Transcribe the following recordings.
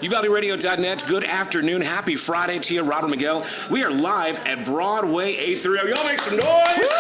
UvaldeRadio.net. Good afternoon. Happy Friday to you, Robert Miguel. We are live at Broadway 830. Y'all make some noise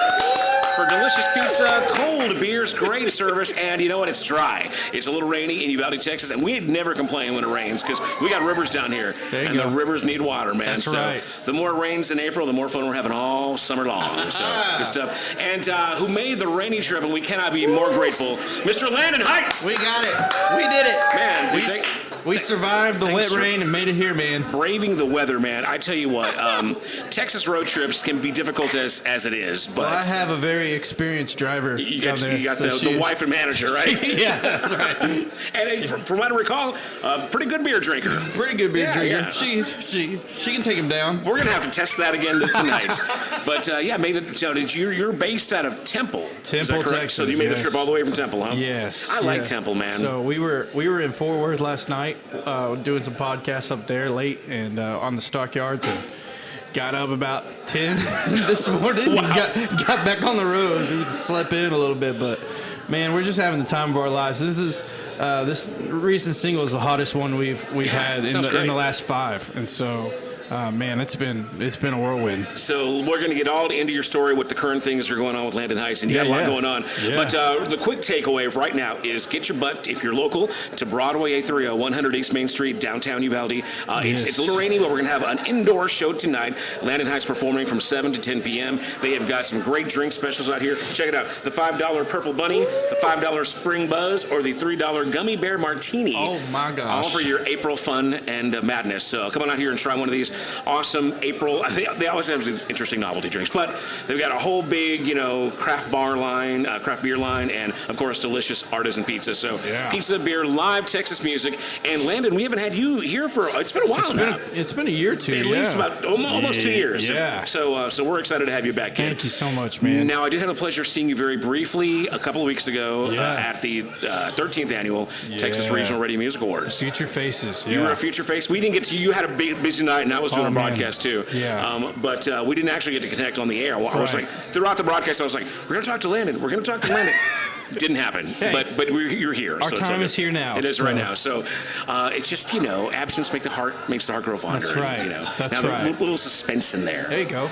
for delicious pizza, cold beers, great service, and you know what? It's dry. It's a little rainy in Uvalde, Texas, and we never complain when it rains because we got rivers down here, and the rivers need water, man. That's right. The more it rains in April, the more fun we're having all summer long. So good stuff. And who made the rainy trip, and we cannot be more grateful, Mr. Landon Heights. We got it. We did it. Man, we survived the wet rain and made it here, man. Braving the weather, man. I tell you what, Texas road trips can be difficult as it is. But I have a very experienced driver. You got the wife and manager, right? Yeah, that's right. And from what I recall, pretty good beer drinker. Pretty good beer drinker. Yeah. She can take him down. We're gonna have to test that again tonight. But you're based out of Temple, Texas. So you made the trip all the way from Temple, huh? Yes. I like Temple, man. So we were in Fort Worth last night, doing some podcasts up there late and on the stockyards, and got up about 10 this morning. Wow. And got back on the road. We slept in a little bit, but man, we're just having the time of our lives. This recent single is the hottest one we've had in the last 5, and so. Man, it's been a whirlwind. So we're going to get all into your story, what the current things are going on with Landon Heights, and you got a lot going on. Yeah. But the quick takeaway right now is get your butt, if you're local, to Broadway 830, 100 East Main Street, downtown Uvalde. It's a little rainy, but we're going to have an indoor show tonight. Landon Heights performing from 7 to 10 p.m. They have got some great drink specials out here. Check it out. The $5 Purple Bunny, the $5 Spring Buzz, or the $3 Gummy Bear Martini. Oh, my gosh. All for your April fun and madness. So come on out here and try one of these. Awesome April. They always have these interesting novelty drinks, but they've got a whole big, craft beer line, and of course, delicious artisan pizza. So pizza, beer, live Texas music. And Landon, we haven't had you here it's been a while now. It's been a year or two. At least about almost 2 years. Yeah. So we're excited to have you back in. Thank you so much, man. Now, I did have the pleasure of seeing you very briefly a couple of weeks ago at the 13th annual Texas Regional Radio Music Awards. Future Faces. You were a future face. We didn't get to you. You had a busy night, and I was doing a broadcast too. Yeah. But we didn't actually get to connect on the air. I was like, throughout the broadcast, I was like, we're going to talk to Landon. Didn't happen. Hey, but you're here. Our time is here now. It is right now. So it's just, absence makes the heart grow fonder. That's right. That's right. A little suspense in there. There you go.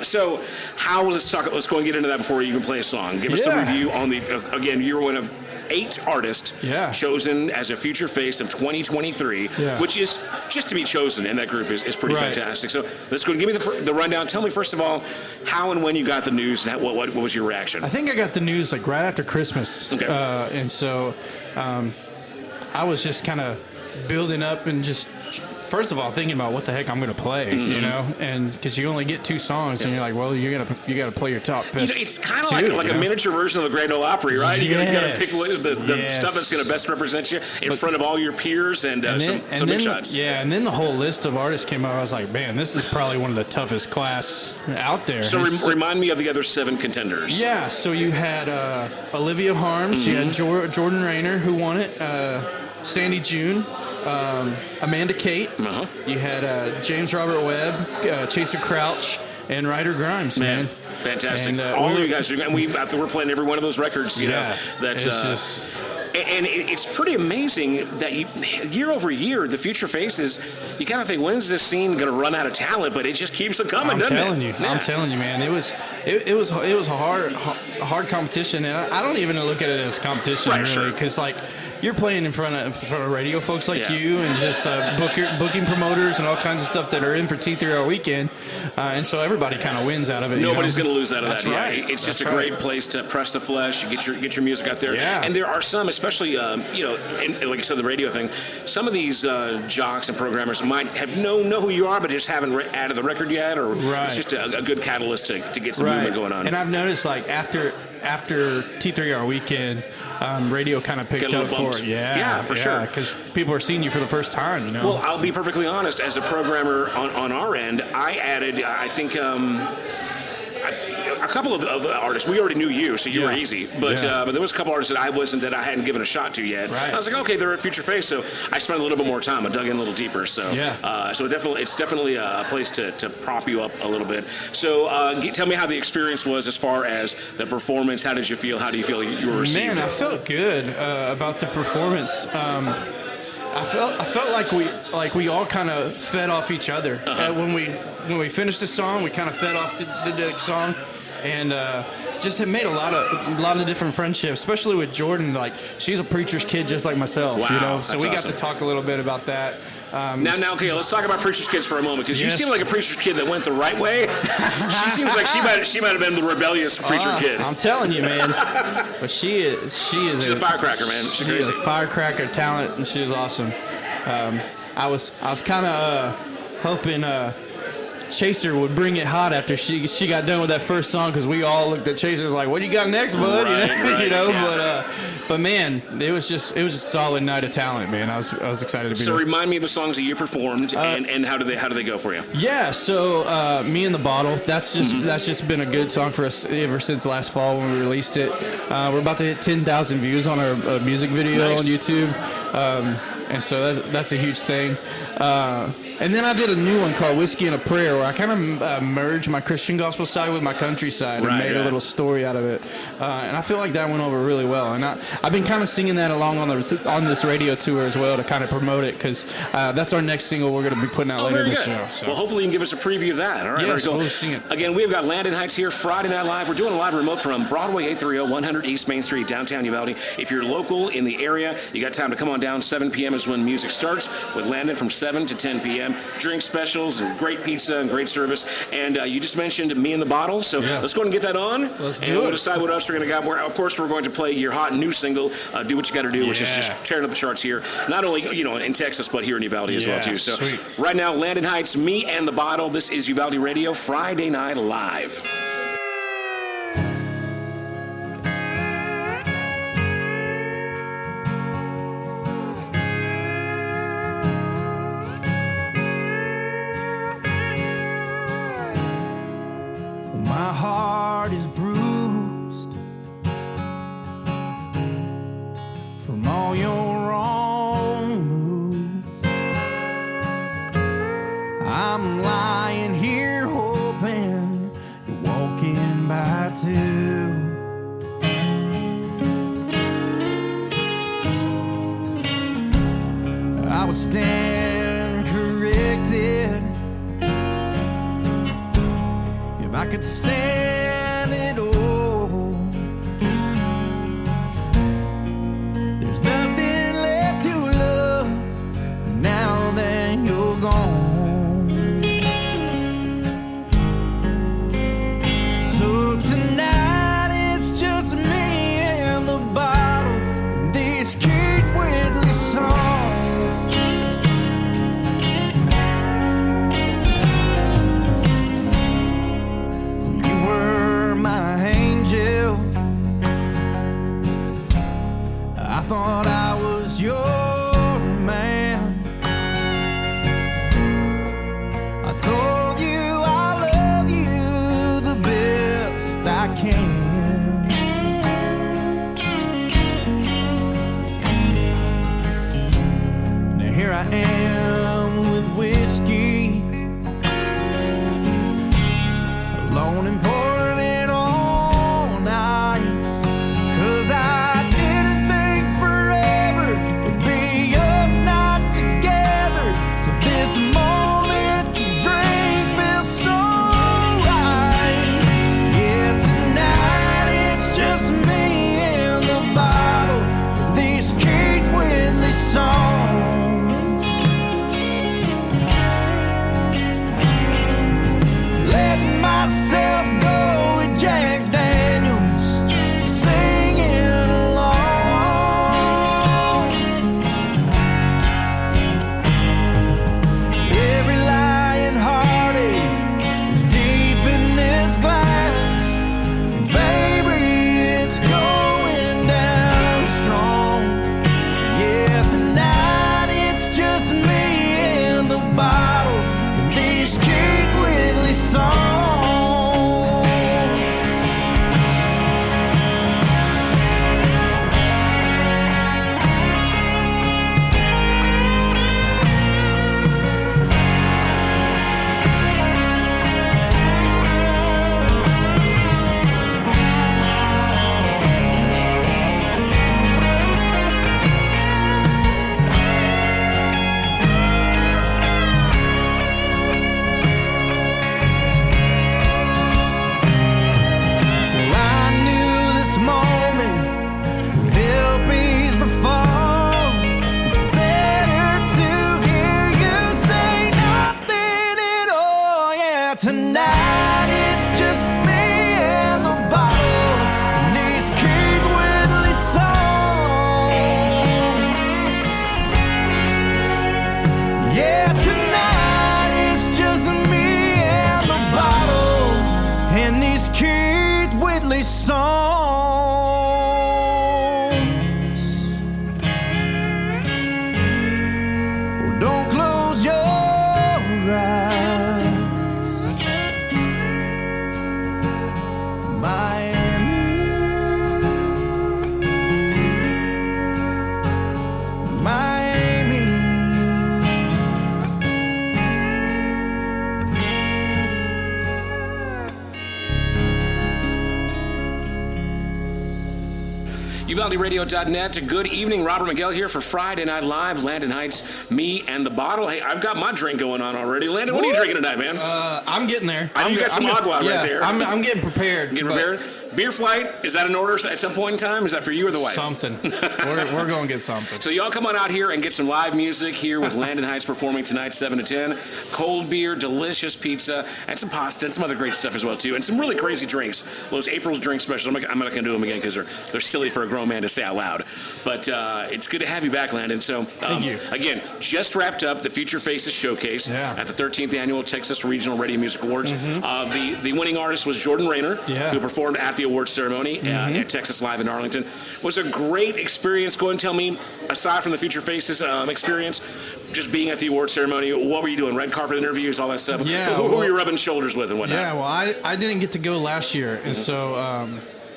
So let's go and get into that before you even play a song. Give us a review on again, you're one of 8 artists chosen as a future face of 2023, which is just to be chosen in that group is pretty fantastic. So let's go and give me the rundown. Tell me, first of all, how and when you got the news, and what was your reaction? I think I got the news like right after Christmas. Okay. And so I was just kind of building up and just, first of all, thinking about what the heck I'm going to play, and because you only get 2 songs, and you're like, well, you got to play your top best. It's kind of like a miniature version of the Grand Ole Opry, right? You got to pick the stuff that's going to best represent you in front of all your peers and some big shots. And then the whole list of artists came out. I was like, man, this is probably one of the toughest class out there. So remind me of the other 7 contenders. Yeah, so you had Olivia Harms, you had Jordan Rayner, who won it, Sandy June, Amanda Kate. You had James Robert Webb, Chaser Crouch, and Ryder Grimes. Man, fantastic! And, all of you guys, and we're playing every one of those records. It's pretty amazing that year over year, the future faces, you kind of think, when's this scene going to run out of talent? But it just keeps coming, doesn't it? I'm telling you, man. It was a hard competition, and I don't even look at it as competition, really, because you're playing in front of radio folks like you, and just booking promoters and all kinds of stuff that are in for T3R weekend, and so everybody kind of wins out of it. Nobody's going to lose out of that. Right. It's just a great place to press the flesh, get your music out there. Yeah. And there are some, especially and like I said, the radio thing. Some of these jocks and programmers might know who you are, but just haven't added the record yet, or it's just a good catalyst to get some movement going on. And I've noticed after T3R weekend, radio kind of picked up for it. Yeah, for sure. Because people are seeing you for the first time, Well, I'll be perfectly honest. As a programmer on our end, I added, I think, a couple of the artists. We already knew you, so you were easy. But there was a couple artists that I hadn't given a shot to yet. Right. I was like, okay, they're a future face, so I spent a little bit more time. I dug in a little deeper. So it's definitely a place to prop you up a little bit. So tell me how the experience was as far as the performance. How did you feel? How do you feel you were received? Man, I felt good about the performance. I felt like we all kind of fed off each other. When we finished the song, we kind of fed off the next song, and just have made a lot of different friendships, especially with Jordan. Like, she's a preacher's kid just like myself. Wow, so we got to talk a little bit about that. Now, okay, let's talk about preacher's kids for a moment, because you seem like a preacher's kid that went the right way. She seems like she might have been the rebellious preacher kid. I'm telling you, man. But she's a firecracker, man. She's crazy. Is a firecracker talent, and she was awesome. I was kind of hoping Chaser would bring it hot after she got done with that first song, because we all looked at Chaser and was like, "What do you got next, bud?" Right. But man, it was just a solid night of talent, man. I was excited to be there. So remind me of the songs that you performed, and how do they go for you? Yeah, so Me and the Bottle, that's just been a good song for us ever since last fall when we released it. We're about to hit 10,000 views on our music video on YouTube, and so that's a huge thing. And then I did a new one called Whiskey and a Prayer, where I kind of merged my Christian gospel side with my country side and made a little story out of it. And I feel like that went over really well. And I've been kind of singing that along on this radio tour as well to kind of promote it, because that's our next single we're going to be putting out later this year. So. Well, hopefully you can give us a preview of that. All right, yes, we'll sing it. Again, we've got Landon Heights here Friday Night Live. We're doing a live remote from Broadway 830, 100 East Main Street, downtown Uvalde. If you're local in the area, you got time to come on down. 7 p.m. is when music starts with Landon from 7 to 10 p.m. Drink specials and great pizza and great service. And you just mentioned Me and the Bottle, so let's go ahead and get that on. Let's do and it. We'll decide what else we're going to get. Of course, we're going to play your hot new single, Do What You Got to Do, which is just tearing up the charts here, not only in Texas, but here in Uvalde as well, too. So sweet. Right now, Landon Heights, Me and the Bottle. This is Uvalde Radio, Friday Night Live. My heart is bruised from all your wrong moves. I'm lying here hoping you're walking by too. I would stand corrected if I could stand it all. There's nothing left to love now that you're gone. So tonight it's just me and the bottle, these Kate Whitley songs. I thought I was your man. I told you I love you the best I can. Now here I am with whiskey, alone and pouring it on ice, 'cause I songs. Let myself go. songs. Oh, don't close your eyes. Miami, Miami. UvaldeRadio.net. Good evening. Robert Miguel here for Friday Night Live. Landon Heights, me and the bottle. Hey, I've got my drink going on already. Landon, what are you drinking tonight, man? I'm getting there. I know you got some agua right yeah, there. I'm getting prepared. Getting prepared? Beer flight, is that in order at some point in time? Is that for you or the wife? Something. we're going to get something. So y'all come on out here and get some live music here with Landon Heights performing tonight, 7 to 10. Cold beer, delicious pizza, and some pasta, and some other great stuff as well, too. And some really crazy drinks. Those April's drink specials, I'm not going to do them again because they're silly for a grown man to say out loud. But it's good to have you back, Landon. So, Thank you. Again, just wrapped up the Future Faces Showcase at the 13th Annual Texas Regional Radio Music Awards. The winning artist was Jordan Rayner, who performed at the awards ceremony at Texas Live in Arlington. It was a great experience. Go and tell me, aside from the Future Faces experience, just being at the award ceremony, what were you doing? Red carpet interviews, all that stuff? Yeah. Who were you rubbing shoulders with and whatnot? Yeah, well, I didn't get to go last year, and so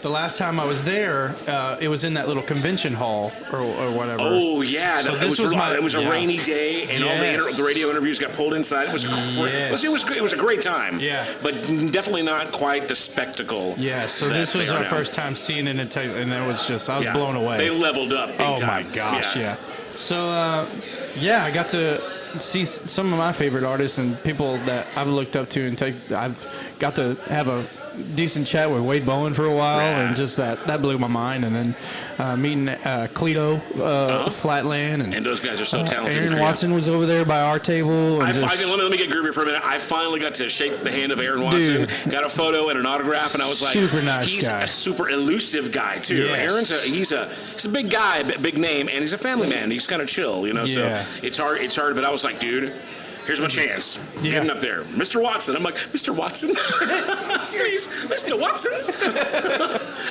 the last time I was there, it was in that little convention hall or whatever. Oh yeah, So it was a rainy day, and all Yes. the radio interviews got pulled inside. It was great. Yes. It was a great time. Yeah. but definitely not quite the spectacle. Yeah, so that this was they are our now. first time seeing it, and it was just I was blown away. They leveled up. Big Oh time. my gosh, yeah. So I got to see some of my favorite artists and people that I've looked up to, and I've got to have a decent chat with Wade Bowen for a while, and just that blew my mind. And then meeting Cleto Flatland, and those guys are so talented. Aaron Watson was over there by our table. And let me get groovy for a minute. I finally got to shake the hand of Aaron Watson, got a photo and an autograph, and I was like, super nice he's guy. a super elusive guy too. Yes. Aaron's he's a big guy, big name, and he's a family man. He's kind of chill, you know. Yeah. So it's hard. But I was like, dude, here's my chance. Getting up there. Mr. Watson. I'm like, Mr. Watson? Please, Mr. Watson?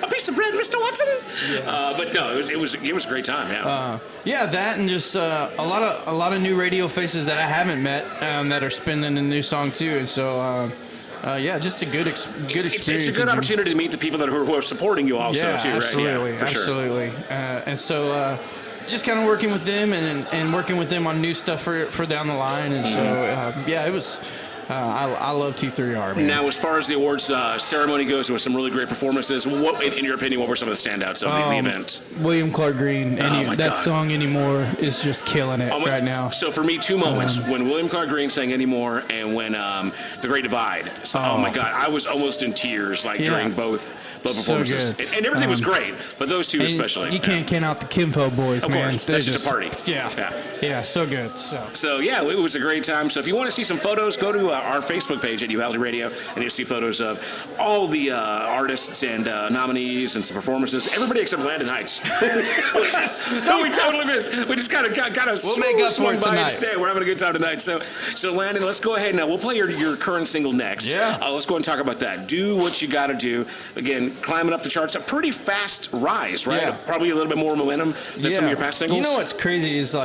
A piece of bread, Mr. Watson? Yeah. But no, it was a great time, yeah, that and just a lot of new radio faces that I haven't met that are spinning a new song too. And so just a good experience. It's a good opportunity to meet the people who are supporting you also too, absolutely, right? Yeah, absolutely. And so just kind of working with them and working with them on new stuff for down the line. And so it was. I love T3R, man. Now, as far as the awards ceremony goes, there were some really great performances. What, in your opinion, what were some of the standouts of the event? William Clark Green. That song Anymore is just killing it right now. So for me, two moments. When William Clark Green sang Anymore and when The Great Divide. So, oh my God, I was almost in tears during both performances. So and everything was great, but those two especially. You can't count out the Kimfo boys, man. Of course, that's just a party. Yeah, so good. So yeah, it was a great time. So if you want to see some photos, go to our Facebook page at Uvalde Radio, and you'll see photos of all the artists and nominees and some performances. Everybody except Landon Heights. So we totally missed. We just got to we'll make up for it tonight. Instead. We're having a good time tonight. So Landon, let's go ahead now. We'll play your current single next. Yeah. Let's go and talk about that. Do What You Gotta Do. Again, climbing up the charts. A pretty fast rise, right? Yeah. Probably a little bit more momentum than some of your past singles. You know what's crazy is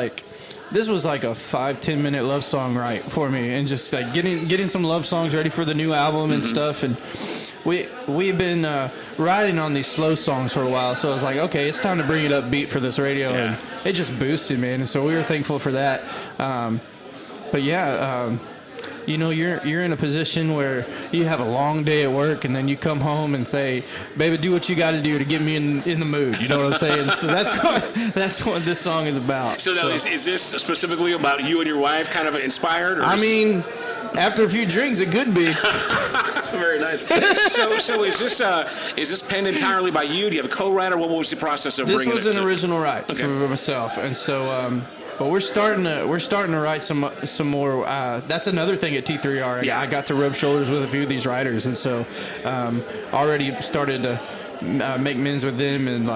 this was like a 5-10 minute love song for me, and just getting some love songs ready for the new album and stuff. And we've been riding on these slow songs for a while, so I was like, okay, it's time to bring it up beat for this radio, and it just boosted, man. And so we were thankful for that. You're in a position where you have a long day at work, and then you come home and say, baby, do what you got to do to get me in the mood. You know what I'm saying? So that's what this song is about. So now, is this specifically about you and your wife kind of inspired? Or After a few drinks, it could be. Very nice. So is this penned entirely by you? Do you have a co-writer? What was the process of bringing it? This was an original write for myself, and so. But we're starting to write some more. That's another thing at T3R. Yeah. I got to rub shoulders with a few of these writers, and so already started to make amends with them and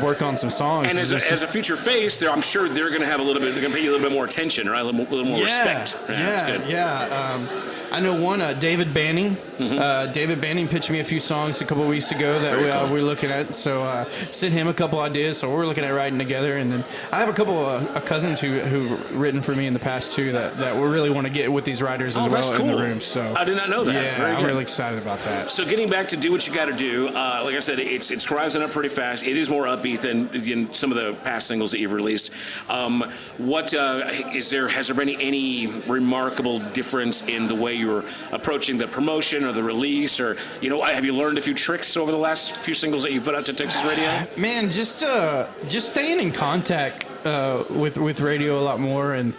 work on some songs. And as a future face, I'm sure they're going to have they're going to pay you a little bit more attention, right? A little more respect. Yeah, That's good. yeah. I know one, David Banning. David Banning pitched me a few songs a couple of weeks ago that we're looking at. So sent him a couple ideas. So we're looking at writing together. And then I have a couple of cousins who've written for me in the past too that we really want to get with these writers as well in the room. So I did not know that. Yeah, I'm really excited about that. So getting back to Do What You Got to Do, like I said, it's rising up pretty fast. It is more upbeat than some of the past singles that you've released. Has there been any remarkable difference in the way you're approaching the promotion or the release, or have you learned a few tricks over the last few singles that you've put out to Texas radio? Man, just staying in contact with radio a lot more, and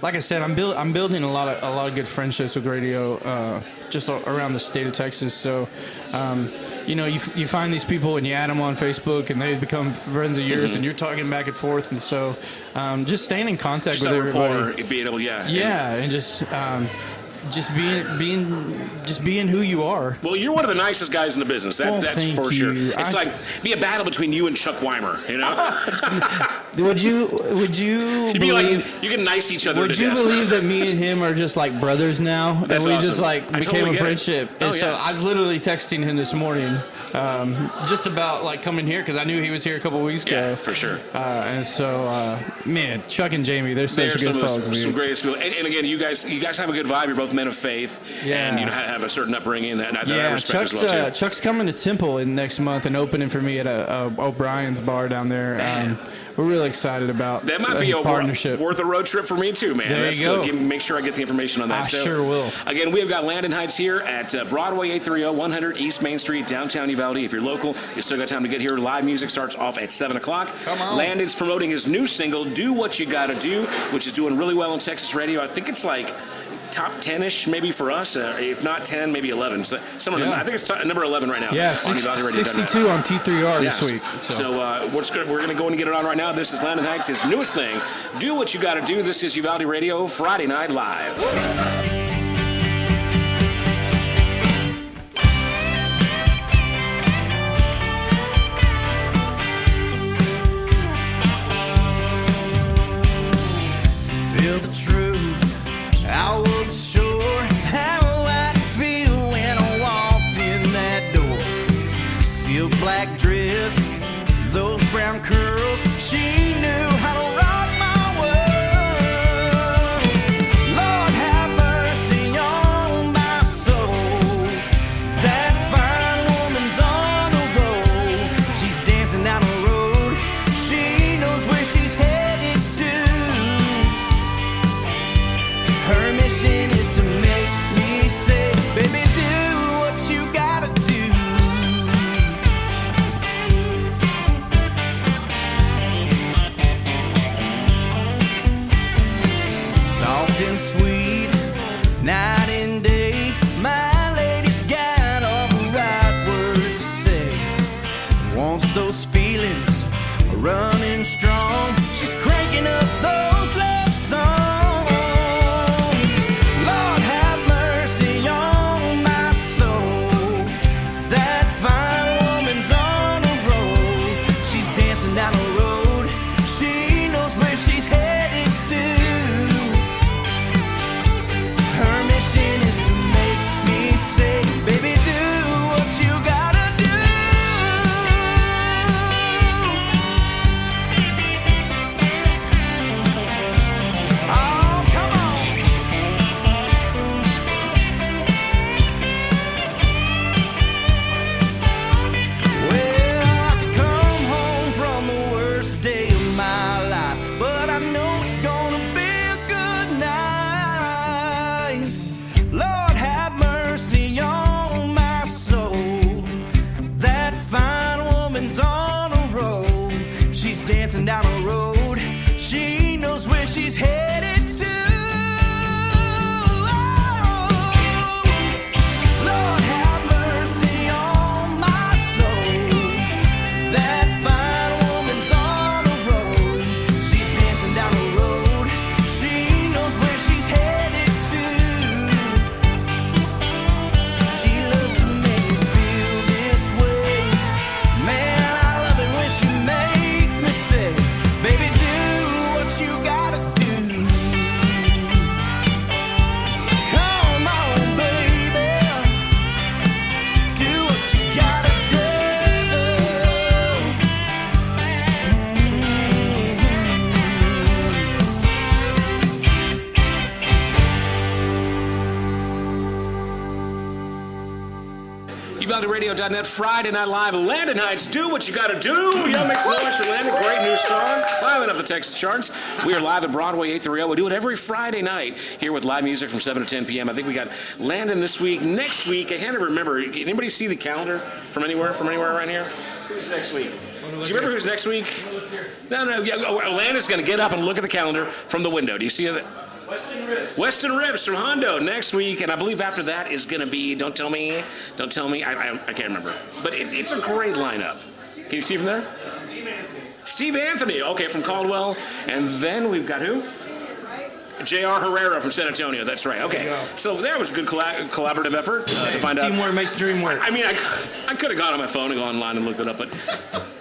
like I said, I'm building a lot of good friendships with radio just around the state of Texas. So you find these people and you add them on Facebook and they become friends of yours, and you're talking back and forth, and so just staying in contact with everybody, rapport, being able, and just being who you are. Well, you're one of the nicest guys in the business. That's for sure. It's like be a battle between you and Chuck Weimer. Would you You'd be believe? Like, you can nice each other. Would you believe that me and him are just like brothers now? That's and we awesome. just like became a friendship. And so I was literally texting him this morning, just about like coming here because I knew he was here a couple of weeks ago. Yeah, for sure. And so, man, Chuck and Jamie, they're such good folks. Some greatest people. And again, you guys have a good vibe. You're both men of faith, and have a certain upbringing, and I respect as well too. Chuck's coming to Temple in next month and opening for me at a O'Brien's bar down there. We're really excited about that. Might be a partnership. Worth a road trip for me too, man. There you go. Make sure I get the information on that. I sure will. Again, we have got Landon Heights here at Broadway 830, 100 East Main Street, downtown Uvalde. If you're local, you still got time to get here. Live music starts off at 7 o'clock. Come on. Landon's promoting his new single, Do What You Gotta Do, which is doing really well on Texas radio. I think it's like top 10-ish maybe for us, if not 10, maybe 11. So I think it's number 11 right now. Yeah, 62 on T3R this week. So we're going to go and get it on right now. This is Landon Heights, his newest thing, Do What You Gotta Do. This is Uvalde Radio, Friday Night Live. Tell the truth, I wasn't sure how I'd feel when I walked in that door. Silk black dress, those brown curls, she knew how to rock my world. Lord have mercy on my soul. That fine woman's on the road. She's dancing down the road. She knows where she's headed to. Her mission is to make me say, baby, do what you gotta do. Soft and sweet, night and day, my lady's got all the right words to say. Wants those feelings running strong. She's cranking up those love songs. UvaldeRadio.net, Friday Night Live, Landon Heights, do what you gotta do. Y'all make some noise for Landon, great new song, climbing up the Texas charts. We are live at Broadway 830. We do it every Friday night here with live music from 7 to 10 p.m. I think we got Landon this week. Next week, I can't even remember. Anybody see the calendar from anywhere around here? Who's next week? Do you remember who's next week? No. Yeah, Landon's going to get up and look at the calendar from the window. Do you see it? Weston Ribs from Hondo next week, and I believe after that is going to be, don't tell me, I can't remember. But it's a great lineup. Can you see from there? Steve Anthony, okay, from Caldwell. And then we've got who? J.R. Herrera from San Antonio, that's right. Okay, so that was a good collaborative effort to find out. Teamwork makes the dream work. I mean, I could have gone on my phone and gone online and looked it up, but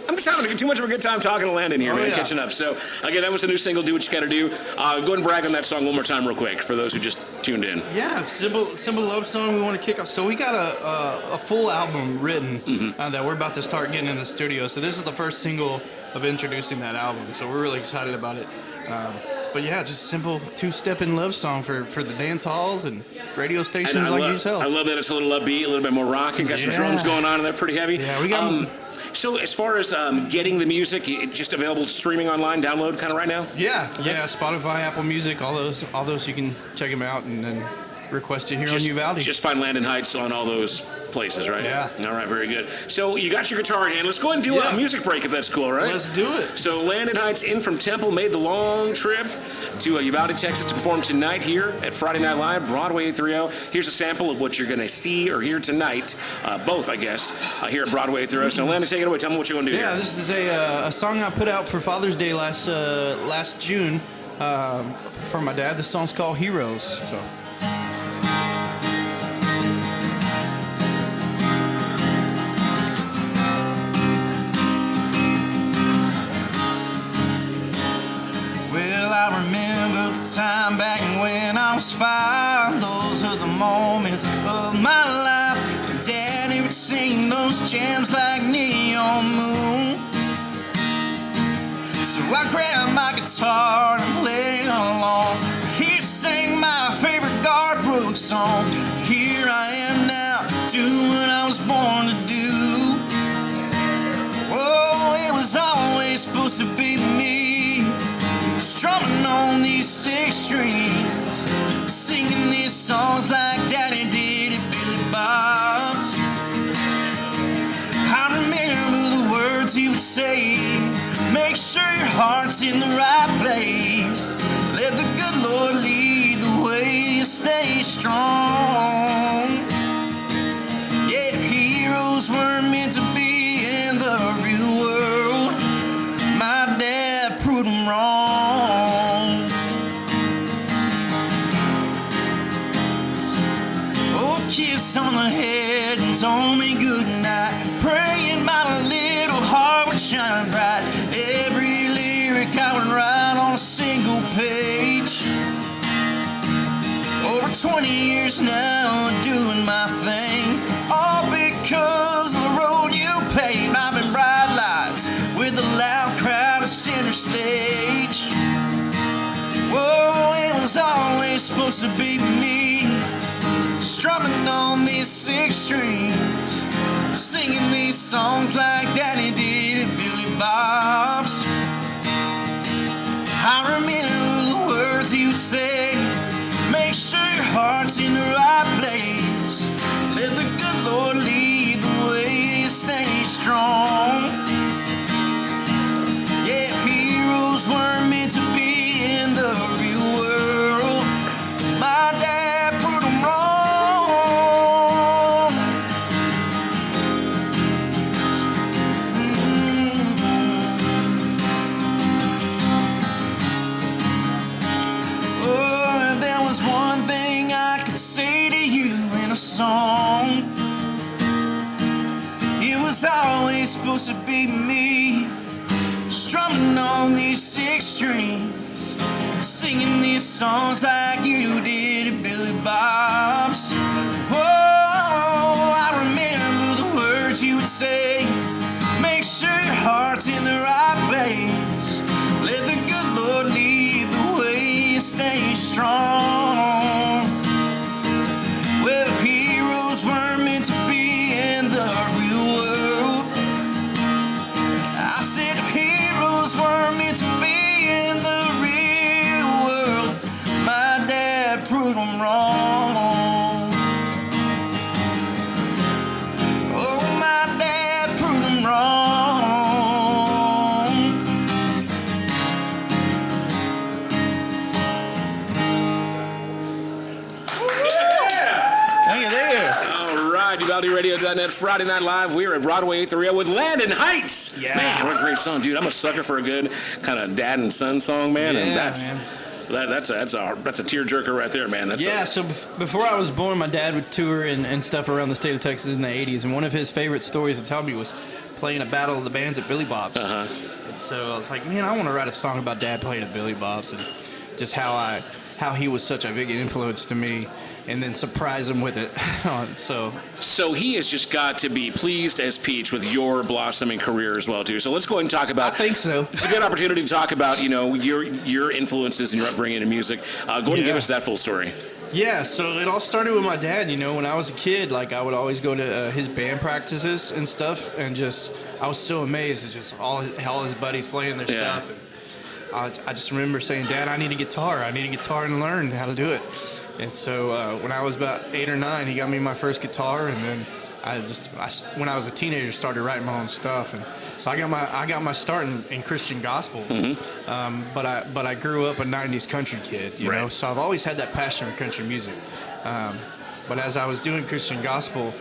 I'm just having too much of a good time talking to Landon here, man, catching up. So, again, that was the new single, Do What You Gotta Do. Go ahead and brag on that song one more time real quick for those who just tuned in. Yeah, simple love song we want to kick off. So we got a full album written that we're about to start getting in the studio. So this is the first single of introducing that album. So we're really excited about it. But yeah, just a simple two-stepping love song for the dance halls and radio stations like yourself. I love that it's a little upbeat, a little bit more rocking. Got some drums going on in there pretty heavy. Yeah, we got so as far as getting the music, it's just available streaming online, download kind of right now? Yeah, Spotify, Apple Music, all those you can check them out and then request it here on Uvalde. Just find Landon Heights on all those places, right? Yeah. All right, very good. So you got your guitar in hand. Let's go ahead and do a music break if that's cool, right? Let's do it. So Landon Heights in from Temple made the long trip to Uvalde, Texas to perform tonight here at Friday Night Live, Broadway 830. Here's a sample of what you're going to see or hear tonight, both, I guess, here at Broadway 830. So Landon, take it away. Tell me what you're going to do here. Yeah, this is a song I put out for Father's Day last June for my dad. This song's called Heroes. So. I remember the time back when I was 5. Those are the moments of my life. Daddy would sing those jams like Neon Moon. So I grabbed my guitar and played along. He'd sing my favorite Garth Brooks song. Here I am now, doing what I was born to do. Oh, it was always supposed to be me, strumming on these 6 strings, singing these songs like Daddy did at Billy Bob's. I remember the words he would say, make sure your heart's in the right place, let the good Lord lead the way, and stay strong. Yeah, heroes were meant to be in the real world. My dad proved them wrong. Oh, kiss on the head and told me good night, praying my little heart would shine bright. Every lyric I would write on a single page. Over 20 years now doing my thing, all because of the road you paved. I've been bright lights with a loud crowd at center stage. Whoa, it was always supposed to be me, strumming on these 6 strings, singing these songs like Daddy did at Billy Bob's. I remember the words he would say, make sure your heart's in the right place, let the good Lord lead the way, stay strong. Yeah, heroes were meant to be in the real world. My dad put them wrong. Oh, if there was one thing I could say to you in a song, it was always supposed to be me, strumming on these 6 strings, singing these songs like you did at Billy Bob's. Oh, I remember the words you would say, make sure your heart's in the right place, let the good Lord lead the way, stay strong. Well, heroes were meant to be in the right, UvaldeRadio.net, Friday Night Live. We're at Broadway 830 with Landon Heights. Yeah. Man, what a great song, dude. I'm a sucker for a good kind of dad and son song, man. And Yeah, that's man. that's a tearjerker right there, man. So before I was born, my dad would tour and stuff around the state of Texas in the 80s, and one of his favorite stories to tell me was playing a battle of the bands at Billy Bob's. And so I was like, man, I want to write a song about Dad playing at Billy Bob's and just how he was such a big influence to me, and then surprise him with it. So he has just got to be pleased as Peach with your blossoming career as well, too. So let's go ahead and talk about. I think so. It's a good opportunity to talk about your influences and your upbringing in music. Go ahead and give us that full story. Yeah, so it all started with my dad. When I was a kid, like I would always go to his band practices and stuff, and I was so amazed at just all his buddies playing their stuff. And I just remember saying, Dad, I need a guitar. I need a guitar and learn how to do it. And so when I was about 8 or 9, he got me my first guitar, and then when I was a teenager, started writing my own stuff. And so I got my start in Christian gospel. But I grew up a 90s country kid, you know, so I've always had that passion for country music. But as I was doing Christian gospel,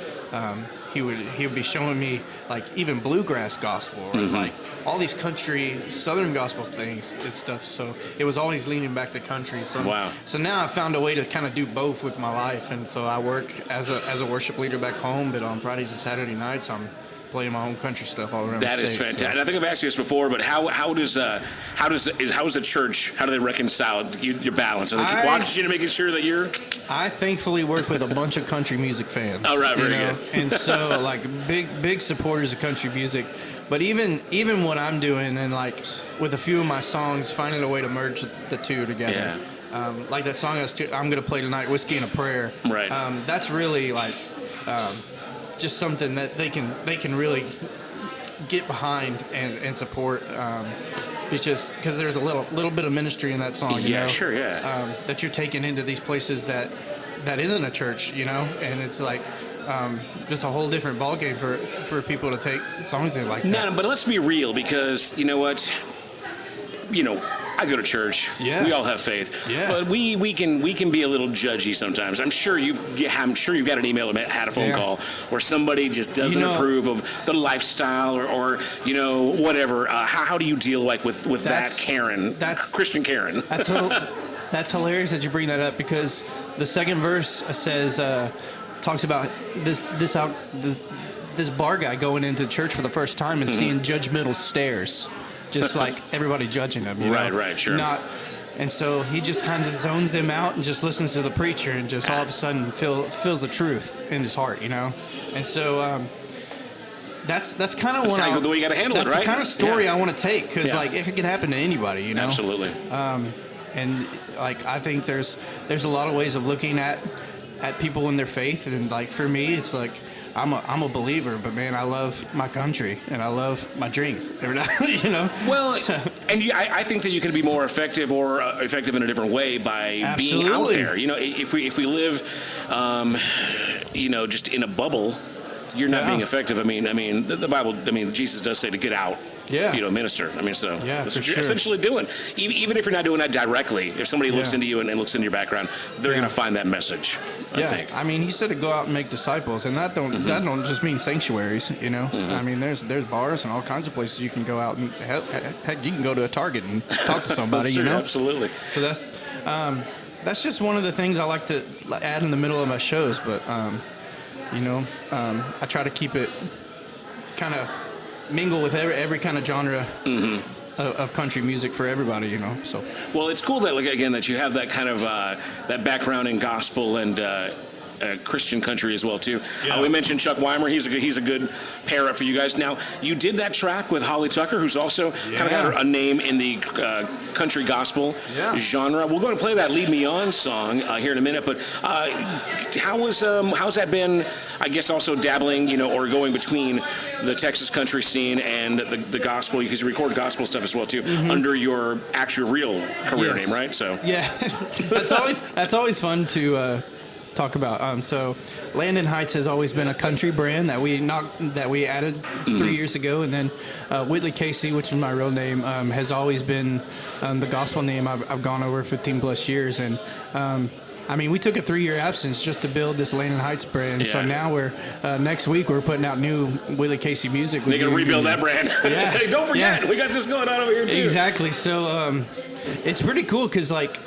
he would be showing me like even bluegrass gospel or like all these country southern gospel things and stuff. So it was always leaning back to country. So So now I found a way to kind of do both with my life, and so I work as a worship leader back home, but on Fridays and Saturday nights I'm playing my own country stuff all around the state. That is fantastic. And I think I've asked you this before, but how does the church, how do they reconcile your balance? Are they keep watching you to making sure that you're? I thankfully work with a bunch of country music fans. Oh, right, very good. And so like big supporters of country music, but even what I'm doing and like with a few of my songs, finding a way to merge the two together. Yeah. Like that song I'm going to play tonight, "Whiskey and a Prayer." Right. That's really like. Just something that they can really get behind and support, because there's a little bit of ministry in that song. You know? Sure, yeah. That you're taking into these places that isn't a church, and it's like just a whole different ballgame for people to take songs they like. No, but let's be real, because you know what, I go to church. Yeah. We all have faith. Yeah. But we can be a little judgy sometimes. I'm sure you've got an email or had a phone call where somebody just doesn't approve of the lifestyle or whatever. How do you deal with that Karen? That's Christian Karen. That's hilarious that you bring that up, because the second verse says talks about this bar guy going into church for the first time and seeing judgmental stares. Just like everybody judging him, Right, sure. And so he just kind of zones them out and just listens to the preacher and just all of a sudden feels the truth in his heart, And so that's kind of the way you got to handle it, right? That's the kind of story I want to take, because like it could happen to anybody, Absolutely. And like I think there's a lot of ways of looking at people in their faith, and like for me, it's like. I'm a believer, but man, I love my country and I love my drinks every night, Well, and I think that you can be more effective or effective in a different way by being out there. If we live, just in a bubble, you're not being effective. I mean, the Bible. Jesus does say to get out. Minister. That's what you're essentially doing. Even if you're not doing that directly, if somebody looks into you and looks into your background, they're going to find that message. I think. He said to go out and make disciples, and that don't just mean sanctuaries. There's bars and all kinds of places you can go out, and heck, you can go to a Target and talk to somebody. That's true, absolutely. So that's just one of the things I like to add in the middle of my shows, but I try to keep it kind of mingle with every kind of genre of country music for everybody, So well, it's cool that that you have that kind of that background in gospel and Christian country as well too. We mentioned Chuck Weimer. He's a good pair up for you guys. Now you did that track with Holly Tucker, who's also kind of got a name in the country gospel genre. We're going to play that "Lead Me On" song here in a minute. But how's that been? I guess also dabbling, or going between the Texas country scene and the gospel, because you record gospel stuff as well too, under your actual real career name, right? So that's always fun to talk about. So Landon Heights has always been a country brand that we added 3 years ago, and then Whitley Casey, which is my real name, has always been the gospel name I've gone over 15 plus years, and I mean, we took a 3-year absence just to build this Landon Heights brand. Yeah. So now we're next week we're putting out new Willie Casey music. They're gonna rebuild that brand. Yeah. Hey, don't forget, we got this going on over here too. Exactly. So it's pretty cool because like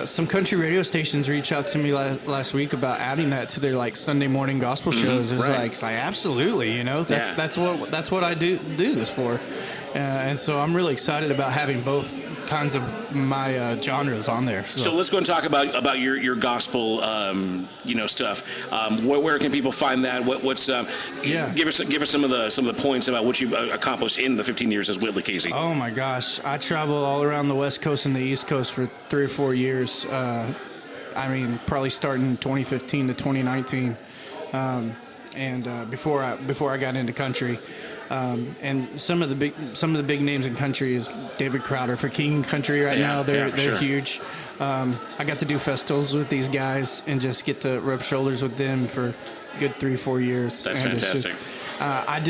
some country radio stations reached out to me last week about adding that to their like Sunday morning gospel shows. It's like absolutely, you know, that's what I do this for, and so I'm really excited about having both kinds of my genres on there. So let's go and talk about your gospel, stuff. Where can people find that? Give us some of the points about what you've accomplished in the 15 years as Whitley Casey. Oh my gosh, I travel all around the West Coast and the East Coast for 3 or 4 years. I mean, probably starting 2015 to 2019, and before I got into country. And some of the big names in country is David Crowder for King Country right now. They're huge. I got to do festivals with these guys and just get to rub shoulders with them for a good 3-4 years. That's fantastic. I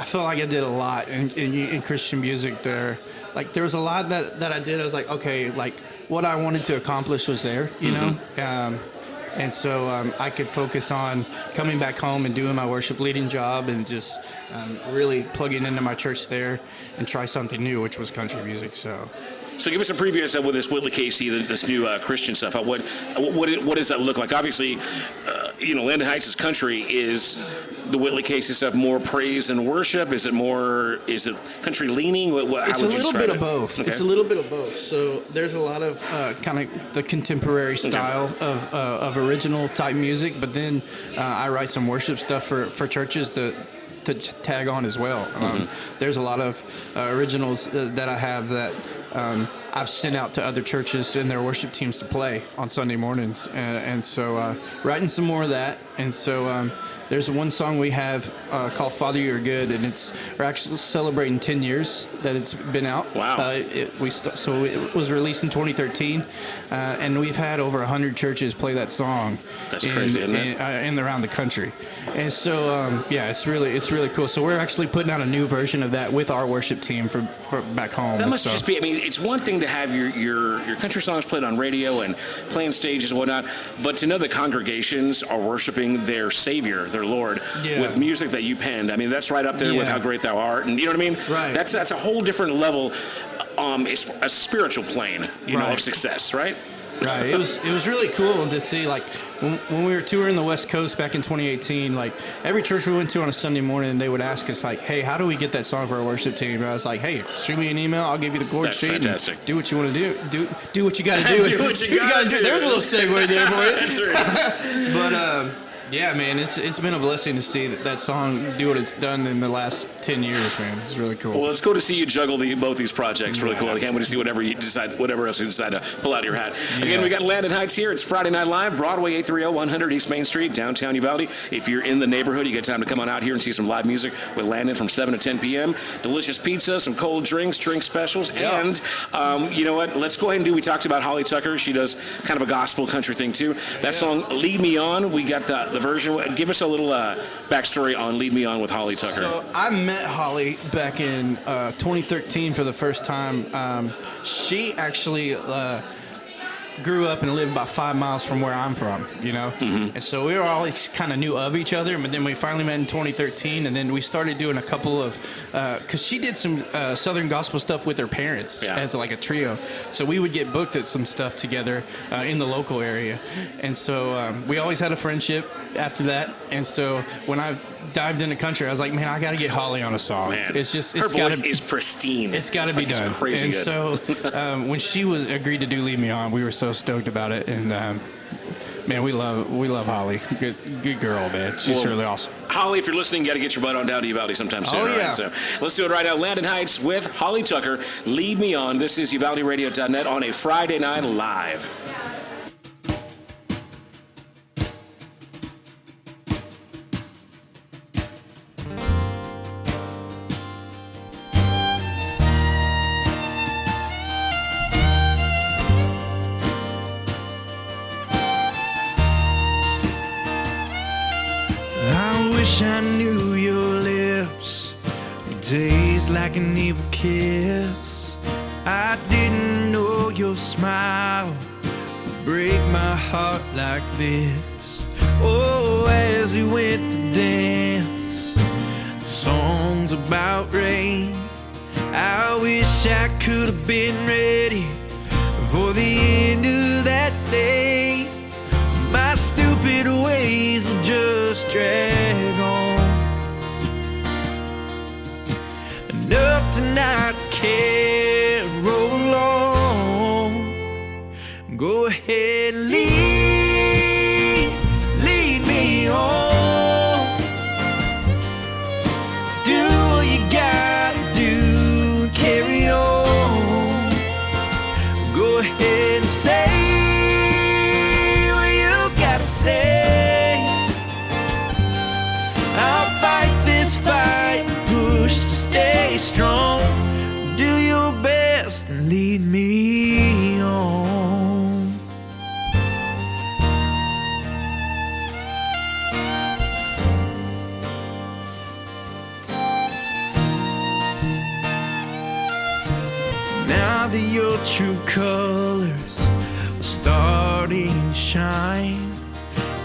felt like I did a lot in Christian music there. Like there was a lot that I did. I was like, okay, like what I wanted to accomplish was there, you know. And so I could focus on coming back home and doing my worship leading job and just really plugging into my church there and try something new, which was country music. So give us a preview of with this Whitley Casey, this new Christian stuff. What does that look like? Obviously, Landon Heights' country. Is the Whitley Casey stuff more praise and worship? Is it country leaning? It's a little bit of both. Okay. It's a little bit of both. So there's a lot of kind of the contemporary style of original type music, but then I write some worship stuff for churches to tag on as well. There's a lot of originals that I have that I've sent out to other churches and their worship teams to play on Sunday mornings, and so writing some more of that. And so there's one song we have called "Father You're Good," and we're actually celebrating 10 years that it's been out. Wow! It was released in 2013, and we've had over 100 churches play that song. That's crazy, isn't it? In around the country, and so it's really cool. So we're actually putting out a new version of that with our worship team for back home. That must just be. I mean, it's one thing to have your country songs played on radio and playing stages and whatnot, but to know that congregations are worshiping their Savior, their Lord, with music that you penned. I mean, that's right up there with How Great Thou Art, and you know what I mean? Right. That's a whole different level. It's a spiritual plane, of success, right? Right. It was really cool to see, like, when we were touring the West Coast back in 2018, like, every church we went to on a Sunday morning, they would ask us, like, hey, how do we get that song for our worship team? And I was like, hey, shoot me an email. I'll give you the chord sheet. Fantastic. Do what you want to do. Do what you got to do. Do what you got to do. There's a little segue there for you. That's right. But, yeah, man, it's been a blessing to see that song do what it's done in the last 10 years, man. It's really cool. Well, it's cool to see you juggle both these projects. Really cool. I can't wait to see whatever else you decide to pull out of your hat. Again, we got Landon Heights here. It's Friday Night Live, Broadway 830 100 East Main Street, downtown Uvalde. If you're in the neighborhood, you get time to come on out here and see some live music with Landon from 7 to 10 p.m. Delicious pizza, some cold drinks, drink specials, and you know what? Let's go ahead and we talked about Holly Tucker. She does kind of a gospel country thing too. That song, Lead Me On, we got the version. Give us a little backstory on Lead Me On with Holly Tucker. So I met Holly back in 2013 for the first time. She actually grew up and lived about 5 miles from where I'm from, And so we were always kind of knew of each other, but then we finally met in 2013, and then we started doing a couple of, because she did some Southern gospel stuff with her parents as like a trio. So we would get booked at some stuff together in the local area. And so we always had a friendship after that. And so when I dived into country, I was like, man, I got to get Holly on a song. Man, it's just, her voice is pristine. It's got to be done. It's crazy and good. So when she agreed to do Lead Me On, we were so stoked about it. And man, we love Holly. Good girl, man. She's really awesome. Holly, if you're listening, you got to get your butt on down to Uvalde sometime soon. Oh, yeah. Right? So let's do it right now. Landon Heights with Holly Tucker. Lead Me On. This is UvaldeRadio.net on a Friday Night Live. I wish I knew your lips would taste like an evil kiss. I didn't know your smile would my heart like this. Oh, as we went to dance, the songs about rain. I wish I could have been ready for the end of that day. My stupid ways will just drag on, enough to not care, roll on. Go ahead, lead me home. Do what you gotta do and carry on. Go ahead and say what you gotta say. I'll fight this fight, push to stay strong. Do your best and lead me on. Now that your true colors are starting to shine,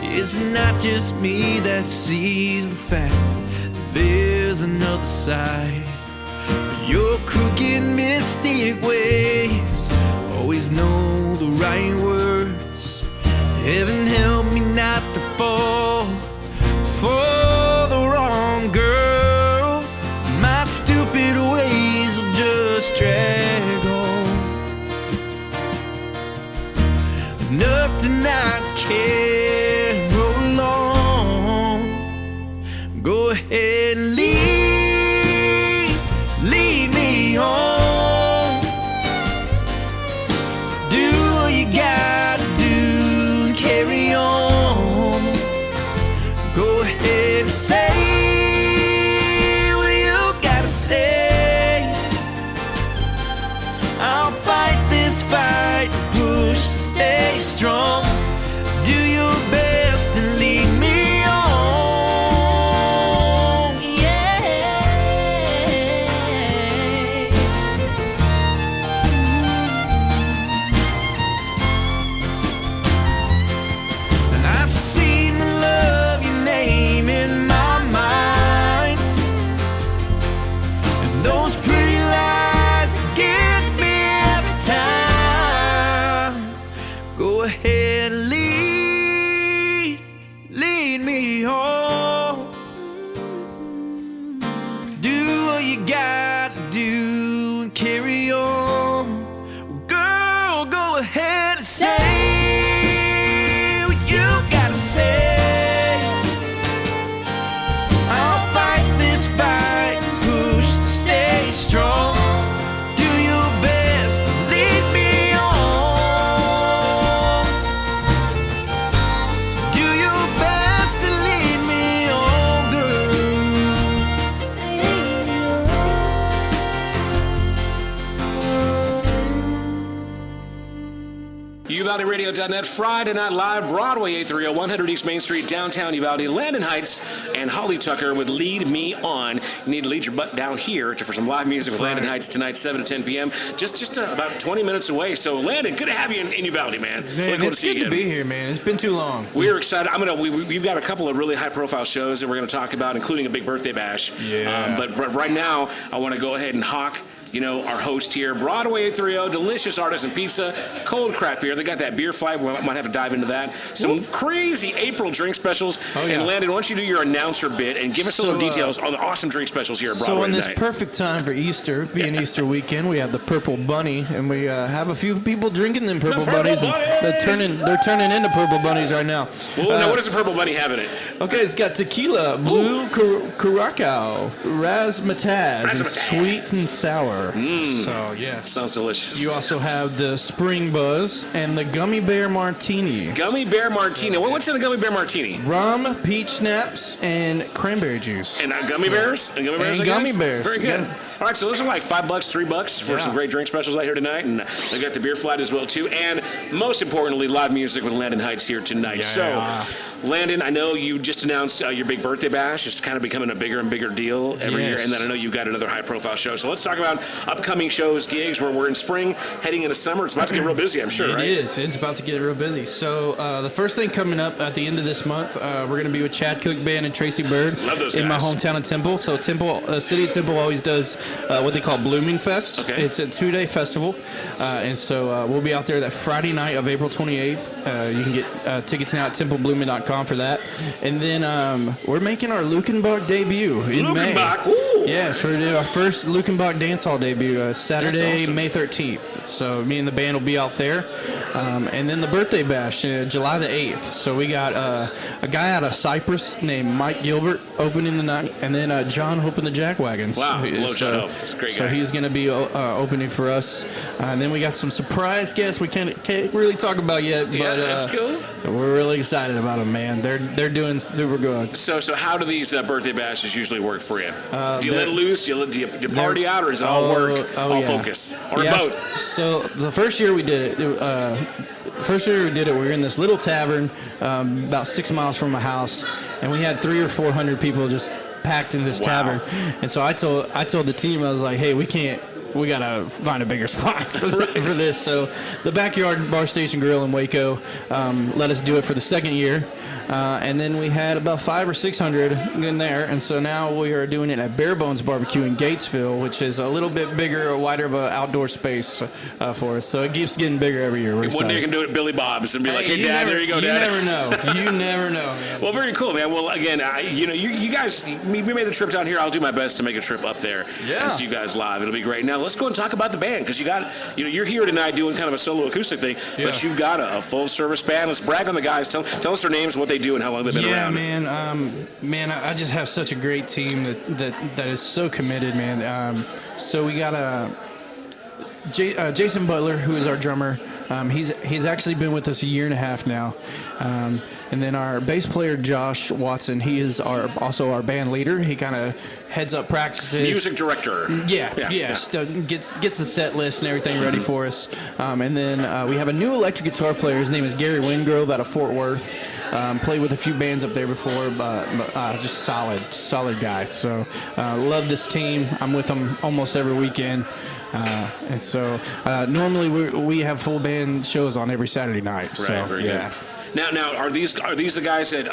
it's not just me that sees the fact there's another side. Your crooked, mystic ways always know the right words. Heaven help me not to fall for the wrong girl. My stupid ways will just drag on, enough to not care, roll on. Go ahead and lead me home. Do what you gotta do and carry on. Go ahead and say what you gotta say. I'll fight this fight, push to stay strong. Do your best and lead me on. Yeah. I seen the love you name in my mind, and those pretty lies get me every time. Go ahead and lead me home. Do what you gotta do and carry on. Girl, go ahead and say what you gotta say. I'll fight this fight, push to stay strong. Do your best, lead me on. Do your best to lead me on, girl. UvaldeRadio.net, Friday Night Live, Broadway, 830, 100 East Main Street, downtown Uvalde, Landon Heights, and Holly Tucker with Lead Me On. You need to lead your butt down here for some live music with Landon Heights tonight, 7 to 10 p.m. Just about 20 minutes away. So, Landon, good to have you in Uvalde, man. Man, it's good to be here, man. It's been too long. We're excited. We've got a couple of really high-profile shows that we're going to talk about, including a big birthday bash. Yeah. But right now, I want to go ahead and hawk our host here, Broadway 830, delicious artisan pizza, cold craft beer. They got that beer flight. We might have to dive into that. Some crazy April drink specials. Oh, yeah. And Landon, why don't you do your announcer bit and give us a little details on the awesome drink specials here at Broadway So in this tonight. perfect time for Easter, being Easter weekend, we have the Purple Bunny, and we have a few people drinking them Purple Bunnies, and they're turning into Purple Bunnies right now. Well, now what does the Purple Bunny have in it? Okay, it's got tequila, blue curacao, razzmatazz, and sweet and sour. So, yes. Sounds delicious. You also have the Spring Buzz and the Gummy Bear Martini. Gummy Bear Martini. What's in the Gummy Bear Martini? Rum, peach schnapps, and cranberry juice. And gummy bears? And gummy bears, And I guess? gummy bears. Very good. Yeah. All right, so those are like $5, $3 for some great drink specials out here tonight. And they got the beer flight as well, too. And most importantly, live music with Landon Heights here tonight. Yeah. So Landon, I know you just announced your big birthday bash is kind of becoming a bigger and bigger deal every year, and then I know you've got another high-profile show. So let's talk about upcoming shows, gigs, where we're in spring, heading into summer. It's about to get real busy, I'm sure, right? It is. It's about to get real busy. So the first thing coming up at the end of this month, we're going to be with Chad Cook Band and Tracy Bird. Love those in my guys. hometown of Temple. So City of Temple always does what they call Blooming Fest. Okay. It's a 2-day festival, and so we'll be out there that Friday night of April 28th. You can get tickets now at templeblooming.com for that. And then we're making our Lukenbach debut in May. Lukenbach, woo! Yes, we're doing our first Lukenbach dance hall debut Saturday, awesome. May 13th. So me and the band will be out there. And then the birthday bash, July the 8th. So we got a guy out of Cyprus named Mike Gilbert opening the night, and then John Hope and the Jackwagons. Wow, love John Hope. It's a great guy. So he's going to be opening for us. And then we got some surprise guests we can't really talk about yet. Yeah, but, that's cool. We're really excited about them, man. They're doing super good. So how do these birthday bashes usually work for you? Do you let it loose? Do you party out, or is it all work, all focus, or both? So the first year we did it, we were in this little tavern about 6 miles from my house, and we had 300 or 400 people just packed in this tavern. And so I told the team, I was like, hey, we gotta find a bigger spot for this. So the Backyard Bar Station Grill in Waco let us do it for the second year. And then we had about 500 or 600 in there, and so now we are doing it at Bare Bones Barbecue in Gatesville, which is a little bit bigger, a wider of an outdoor space for us. So it keeps getting bigger every year. One day you can do it at Billy Bob's and be like, "Hey, Dad, there you go, Dad." You never know, man. Well, very cool, man. Well, again, you guys, we made the trip down here. I'll do my best to make a trip up there and see you guys live. It'll be great. Now let's go and talk about the band, because you're here tonight doing kind of a solo acoustic thing, but you've got a full service band. Let's brag on the guys. Tell us their names, what they do, and how long they've been around. Man, I just have such a great team that is so committed, man. So we got Jason Butler, who is our drummer. He's actually been with us a year and a half now. And then our bass player, Josh Watson, he is also our band leader. He kind of heads up practices. Music director. Gets the set list and everything ready for us. And then we have a new electric guitar player. His name is Gary Wingrove out of Fort Worth. Played with a few bands up there before, but just solid guy. So love this team. I'm with them almost every weekend. And so normally we have full band shows on every Saturday night. Right, so, very good. Now, are these the guys that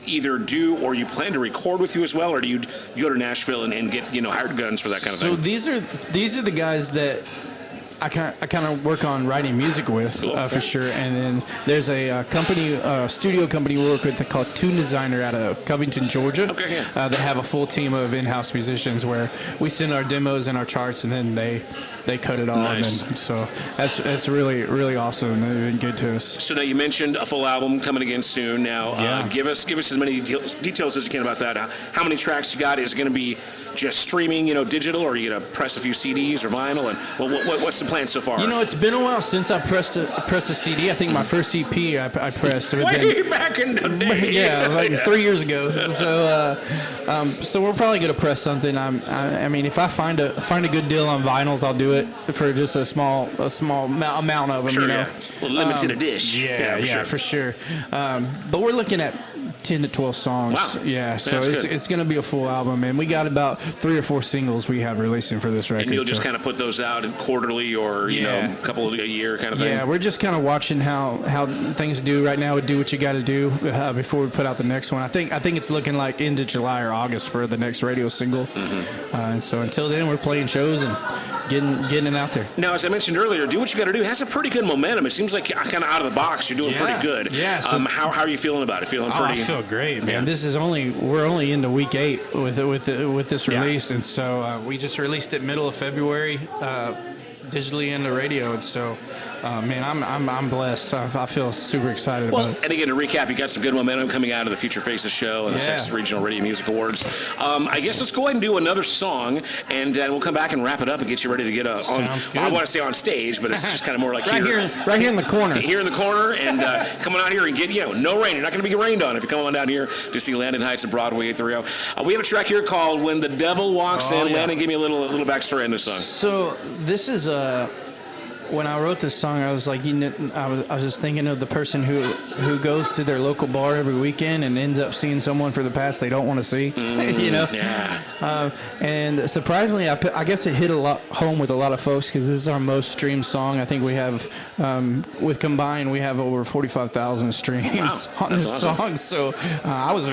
either do or you plan to record with you as well, or do you go to Nashville and get hired guns for that kind of thing? So these are the guys that I kind of work on writing music with, for sure. And then there's a studio company we work with called Tune Designer out of Covington, Georgia. Okay, that have a full team of in-house musicians where we send our demos and our charts, and then they cut it all. Nice. And so that's really, really awesome. They've been good to us. So now you mentioned a full album coming again soon. Now, give us as many details as you can about that. How many tracks you got? Is it going to be just streaming, digital, or are you going to press a few CDs or vinyl? And what's the plan so far? It's been a while since I pressed a CD. I think my first EP I pressed. Way back in the day. Yeah, like 3 years ago. So we're probably going to press something. I mean, if I find a good deal on vinyls, I'll do it for just a small amount of them. Sure, yeah. Well, limited edition. Yeah, for sure. But we're looking at 10 to 12 songs. Wow. Yeah, so it's going to be a full album, and we got about 3 or 4 singles we have releasing for this record. And you'll just kind of put those out quarterly or a couple a year kind of thing. Yeah, we're just kind of watching how things do right now. We do what you got to do before we put out the next one. I think it's looking like into July or August for the next radio single. Mm-hmm. And so until then, we're playing shows and getting it out there. Now, as I mentioned earlier, Do What You Got to Do has a pretty good momentum. It seems like kind of out of the box, you're doing pretty good. Yeah. So, how are you feeling about it? Feeling pretty? I feel great, man. Yeah. We're only into week 8 with this release, and so we just released it middle of February, digitally into radio, and so. Man, I'm blessed. I feel super excited about it. And again, to recap, you got some good momentum coming out of the Future Faces show and the Texas Regional Radio Music Awards. I guess let's go ahead and do another song, and we'll come back and wrap it up and get you ready to get Sounds good. I want to say on stage, but it's just kind of more like right here in the corner. Here in the corner, and come on out here and get no rain. You're not going to be rained on if you come on down here to see Landon Heights and Broadway 30. We have a track here called "When the Devil Walks In." Yeah. Landon, give me a little backstory on this song. So this is when I wrote this song, I was like, I was just thinking of the person who goes to their local bar every weekend and ends up seeing someone for the past they don't want to see. Yeah. And surprisingly, I guess it hit a lot home with a lot of folks because this is our most streamed song. I think we have, with combined, we have over 45,000 streams on this song. So I was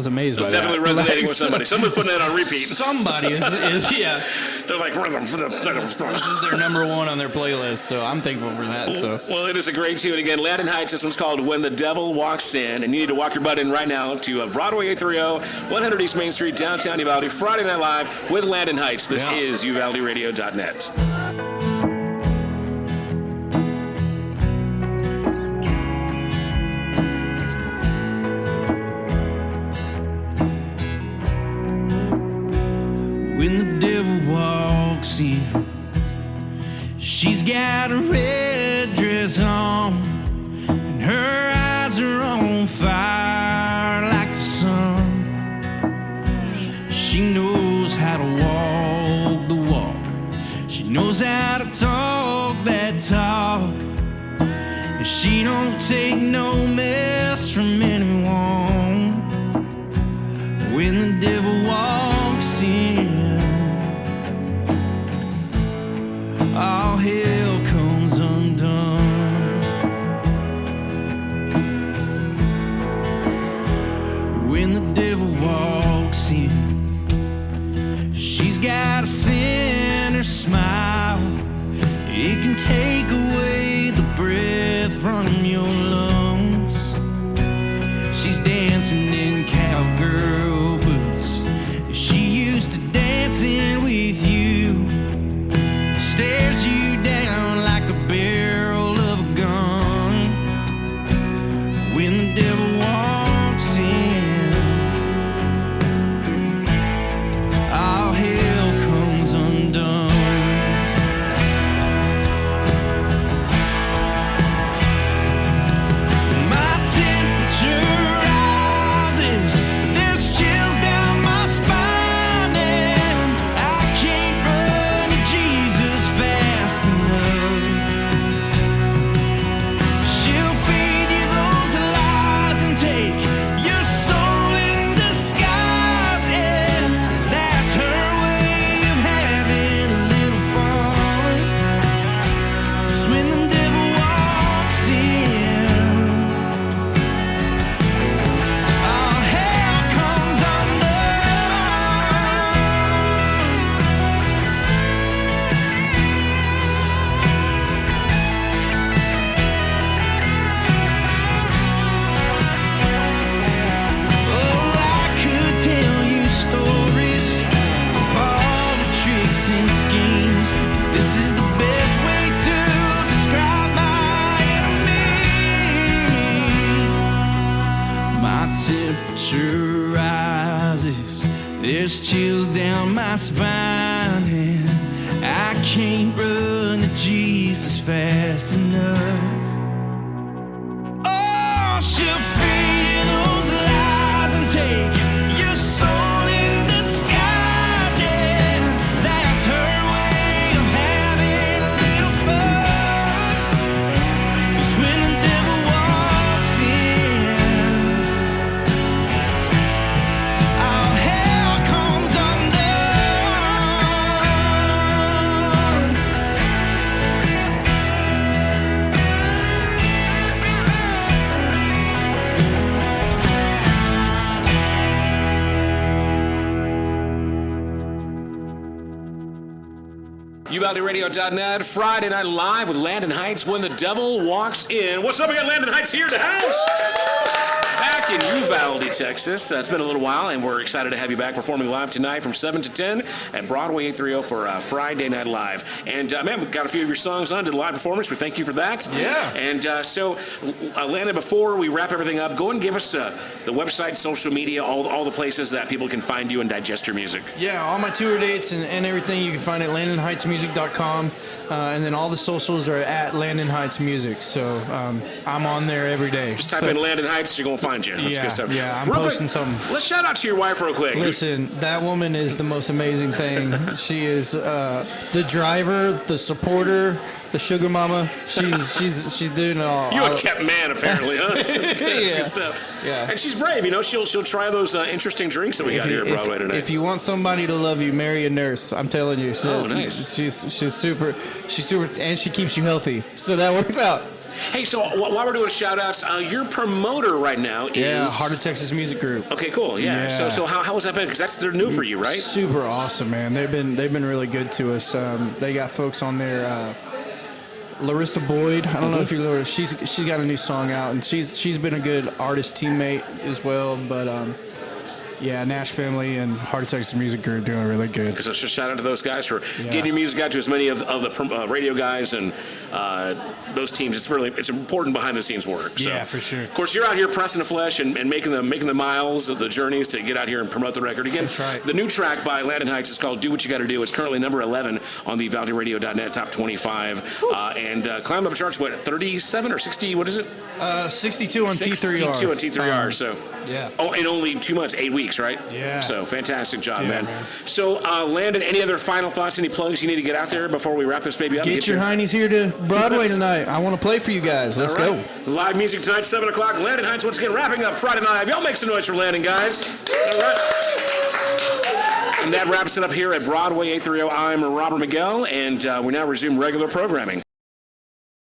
amazed by that. It's definitely resonating with somebody. Someone's putting that on repeat. Somebody is yeah. They're like, This is their number one on their playlist, so I'm thankful for that. So, well, it is a great tune. Again, Landon Heights, this one's called When the Devil Walks In, and you need to walk your butt in right now to Broadway 830, 100 East Main Street, downtown Uvalde, Friday Night Live with Landon Heights. This is UvaldeRadio.net. When the devil walks in, she's got a red dress on, and her eyes are on fire like the sun. She knows how to walk the walk, she knows how to talk that talk, and she don't take no mess from anyone. When the devil walks in, all hell comes undone. When the devil walks in, she's got a sinner smile. It can take away the breath from your lungs. She's dancing in cowgirl boots. She used to dancing with you. Stares you down like the barrel of a gun. When the devil walks in, all hell comes undone. My temperature rises, there's chills down my spine, and I can't run to Jesus fast enough. She'll feed you those lies and take your soul in disguise, and that's her way of having a little fun. 'Cause when the devil walks in, all hell comes undone. Oh, I could tell you stories of all the tricks and schemes. This is the best way to describe my enemy. My temperature rises, there's chills down my spine, and I can't run to Jesus fast enough. Oh, she'll feed you those lies and take your soul in disguise. Yeah, that's her way of having a little fun. 'Cause when the devil walks in, all hell comes undone. UvaldeRadio.net, Friday Night Live with Landon Heights, When the Devil Walks In. What's up? We got Landon Heights here in the house. Back in Uvalde, Texas. It's been a little while, and we're excited to have you back performing live tonight from 7 to 10 at Broadway 830 for Friday Night Live. And, man, we've got a few of your songs on, did a live performance. We thank you for that. Yeah. And so, Landon, before we wrap everything up, go and give us the website, social media, all the places that people can find you and digest your music. Yeah, all my tour dates and everything you can find at LandonHeightsMusic.com, and then all the socials are at Landon Heights Music. So I'm on there every day. Just type in Landon Heights, you're going to find you. That's good stuff. Yeah, I'm real posting quick, something. Let's shout out to your wife real quick. Listen, that woman is the most amazing thing. She is the driver, the supporter, the sugar mama. She's doing all. You a kept man, apparently, huh? That's good. That's good stuff. Yeah. And she's brave. She'll try those interesting drinks that we got here at Broadway tonight. If you want somebody to love you, marry a nurse. I'm telling you. So nice. She's super, and she keeps you healthy. So that works out. Hey, so while we're doing shout-outs, your promoter right now is... Heart of Texas Music Group. Okay, cool, yeah. So how has that been? Because they're new for you, right? Super awesome, man. They've been really good to us. They got folks on there... Larissa Boyd, I don't know if you know her. She's got a new song out, and she's been a good artist teammate as well. But Nash Family and Heart of Texas Music Group doing really good. So just shout out to those guys for getting your music out to as many of the radio guys and those teams. It's important behind the scenes work. So, yeah, for sure. Of course, you're out here pressing the flesh and making the miles, the journeys to get out here and promote the record. Again, that's right. The new track by Landon Heights is called "Do What You Got to Do." It's currently number 11 on the UvaldeRadio.net Top 25, and climbed up charts. What, 37 or 60? What is it? 62 on T3R. 62 on T3R. So yeah. Oh, in only 2 months, 8 weeks, right? Yeah. So fantastic job, man. So Landon, any other final thoughts? Any plugs you need to get out there before we wrap this baby up? Get your heinies here to Broadway tonight. I want to play for you guys. Let's go. Live music tonight, 7 o'clock. Landon Heights once again wrapping up Friday night. Y'all make some noise for Landon, guys. All right. And that wraps it up here at Broadway A30. I'm Robert Miguel, and we now resume regular programming.